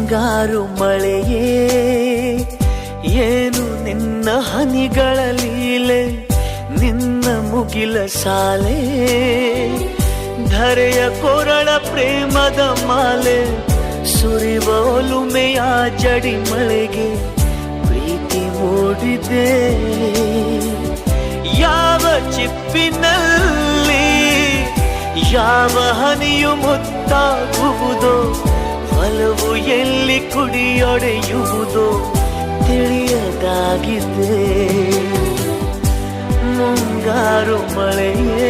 ಮುಂಗಾರು ಮಳೆಯೇ ಏನು ನಿನ್ನ ಹನಿಗಳ ಲೀಲೆ, ನಿನ್ನ ಮುಗಿಲ ಸಾಲೆ ಧರೆಯ ಕೊರಳ ಪ್ರೇಮದ ಮಾಲೆ, ಸುರಿವ ಒಲುಮೆಯ ಜಡಿ ಮಳೆಗೆ ಪ್ರೀತಿ ಮೂಡಿದೆ. ಯಾವ ಚಿಪ್ಪಿನಲ್ಲಿ ಯಾವ ಹನಿಯು ಮುತ್ತಾಗುವುದೋ, ಒಲವು ಎಲ್ಲಿ ಕುಡಿಯೊಡೆಯುವುದೋ ತಿಳಿಯದಾಗಿದೆ. ಮುಂಗಾರು ಮಳೆಯೇ